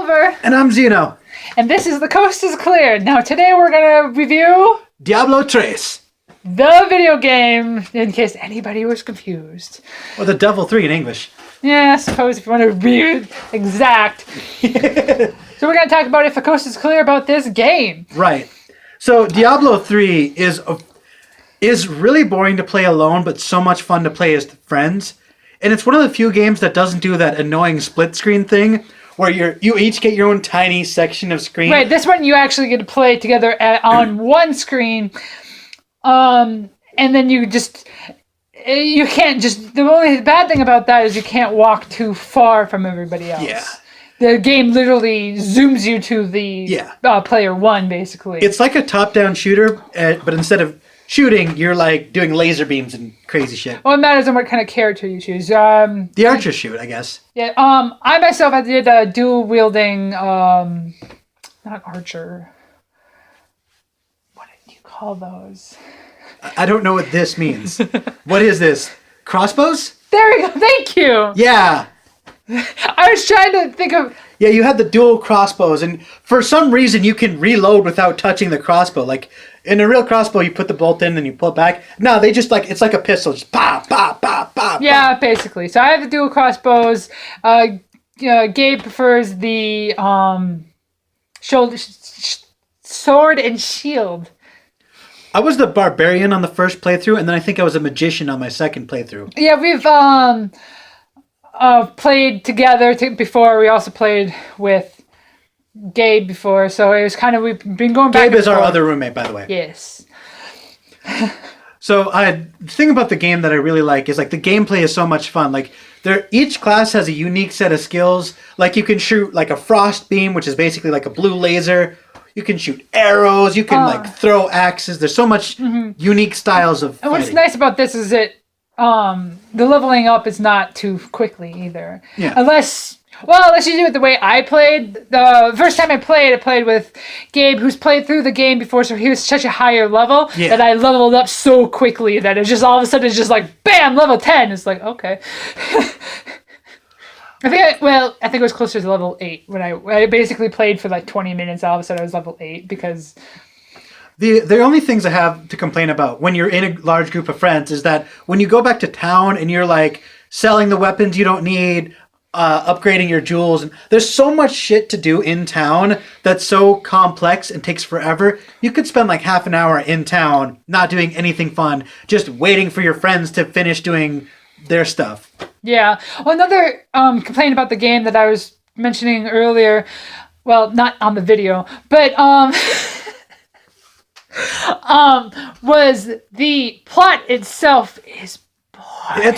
Silver. And I'm Xeno. And this is The Coast is Clear. Now today we're going to review... Diablo III. The video game, in case anybody was confused. Or the Devil 3 in English. Yeah, I suppose if you want to be exact. So we're going to talk about if The Coast is Clear about this game. Right. So Diablo 3 is really boring to play alone, but so much fun to play as friends. And it's one of the few games that doesn't do that annoying split screen thing where you each get your own tiny section of screen. Right, this one you actually get to play together on one screen. And then you can't just... The only bad thing about that is you can't walk too far from everybody else. Yeah. The game literally zooms you to the player one, basically. It's like a top-down shooter, but instead of shooting, you're like doing laser beams and crazy shit. Well, it matters on what kind of character you choose. The archer shoot, I guess. Yeah. I myself, I did a dual wielding, not archer. What do you call those? I don't know what this means. What is this? Crossbows? There we go. Thank you. Yeah. I was trying to think of... Yeah, you had the dual crossbows, and for some reason you can reload without touching the crossbow. Like, in a real crossbow, you put the bolt in and you pull it back. No, they just it's like a pistol. Just pop, pop, pop, pop. Yeah, basically. So I have the dual crossbows. Gabe prefers the sword and shield. I was the barbarian on the first playthrough, and then I think I was a magician on my second playthrough. Yeah, we've played together before. We also played with Gabe before, so it was kind of, we've been going back. Gabe is our other roommate, by the way. Yes. So the thing about the game that I really like is like the gameplay is so much fun. Like each class has a unique set of skills. Like you can shoot like a frost beam, which is basically like a blue laser. You can shoot arrows. You can like throw axes. There's so much unique styles of fighting. And what's nice about this is that the leveling up is not too quickly either. Yeah. Unless you do it the way I played. The first time I played with Gabe, who's played through the game before, so he was such a higher level that I leveled up so quickly that it just all of a sudden it's just like, bam, level 10. It's like, okay. I think it was closer to level 8 when I basically played for like 20 minutes. All of a sudden I was level 8 because... The only things I have to complain about when you're in a large group of friends is that when you go back to town and you're like selling the weapons you don't need, upgrading your jewels, and there's so much shit to do in town that's so complex and takes forever. You could spend like half an hour in town not doing anything fun, just waiting for your friends to finish doing their stuff. Yeah. Well, another complaint about the game that I was mentioning earlier, well, not on the video, but was the plot itself is boring.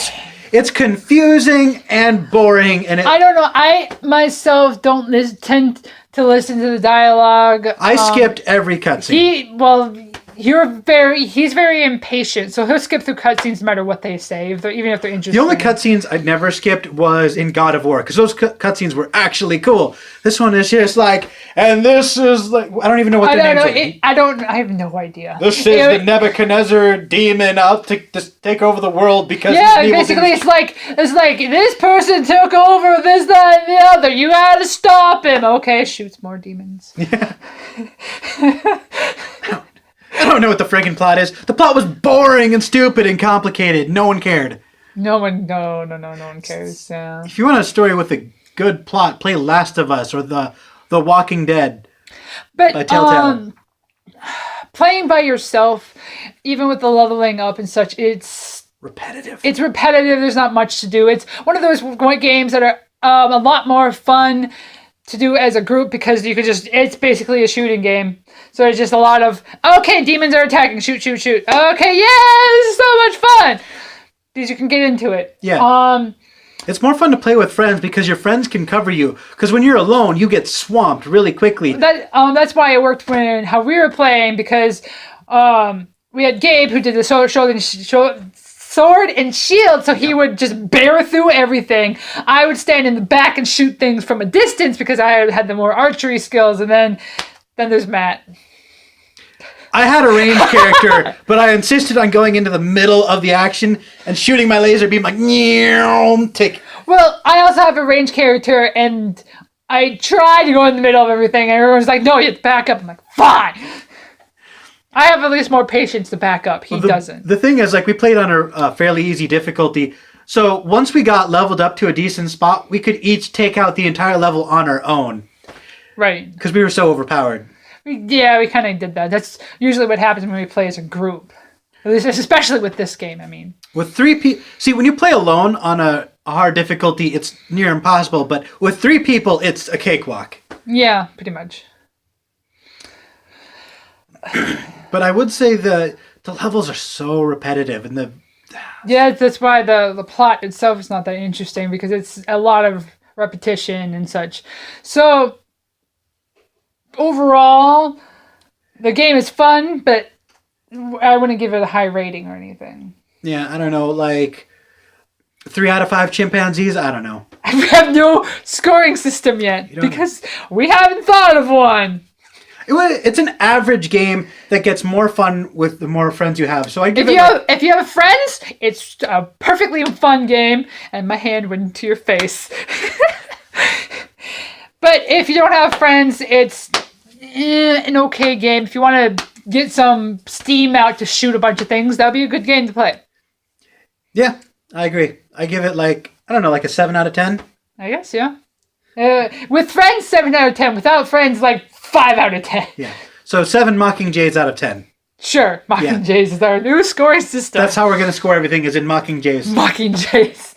It's confusing and boring, and I don't know. I myself don't tend to listen to the dialogue. I skipped every cutscene. He's very impatient, so he'll skip through cutscenes no matter what they say, even if they're interesting. The only cutscenes I'd never skipped was in God of War, because those cutscenes were actually cool. This one is just like, and this is like, I don't even know what their names are. I have no idea. This is the Nebuchadnezzar demon out to take over the world because basically it's like this person took over this, that, and the other. You gotta stop him. Okay, shoots more demons. Yeah. I don't know what the friggin' plot is. The plot was boring and stupid and complicated. No one cared. No one cares. If you want a story with a good plot, play Last of Us or The Walking Dead by Telltale. Playing by yourself, even with the leveling up and such, it's repetitive. It's repetitive. There's not much to do. It's one of those games that are a lot more fun to do as a group because it's basically a shooting game. So it's just a lot of, okay, demons are attacking, shoot, shoot, shoot. Okay, yeah, this is so much fun. Because you can get into it. Yeah. It's more fun to play with friends because your friends can cover you. Because when you're alone, you get swamped really quickly. That's why it worked how we were playing because we had Gabe who did the sword and shield, so he would just bear through everything. I would stand in the back and shoot things from a distance because I had the more archery skills, and then there's Matt. I had a ranged character, but I insisted on going into the middle of the action and shooting my laser beam like, tick. Well, I also have a ranged character, and I tried to go in the middle of everything, and everyone's like, no, you have to back up. I'm like, fine. I have at least more patience to back up. He doesn't. The thing is, like, we played on a fairly easy difficulty. So once we got leveled up to a decent spot, we could each take out the entire level on our own. Right. Because we were so overpowered. Yeah, we kind of did that. That's usually what happens when we play as a group. At least, especially with this game, I mean. With 3 people... See, when you play alone on a hard difficulty, it's near impossible. But with 3 people, it's a cakewalk. Yeah, pretty much. But I would say the levels are so repetitive. And yeah, that's why the plot itself is not that interesting. Because it's a lot of repetition and such. So, overall, the game is fun, but I wouldn't give it a high rating or anything. Yeah, I don't know, like 3 out of 5 chimpanzees? I don't know. We have no scoring system yet because we haven't thought of one. It's an average game that gets more fun with the more friends you have. So I give if you have friends, it's a perfectly fun game, and my hand went into your face. But if you don't have friends, it's an okay game. If you want to get some steam out to shoot a bunch of things, that'd be a good game to play. Yeah, I agree. I give it like a 7 out of 10. I guess, yeah. With friends, 7 out of 10. Without friends, like 5 out of 10. Yeah. So 7 Mockingjays out of 10. Sure, Mockingjays is our new scoring system. That's how we're going to score everything, is in Mockingjays. Mockingjays.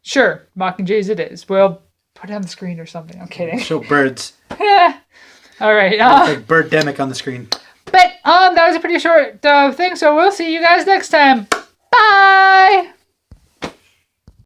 Sure, Mockingjays it is. We'll put it on the screen or something. I'm kidding. Show birds. All right. Like Birdemic on the screen. But that was a pretty short thing, so we'll see you guys next time. Bye!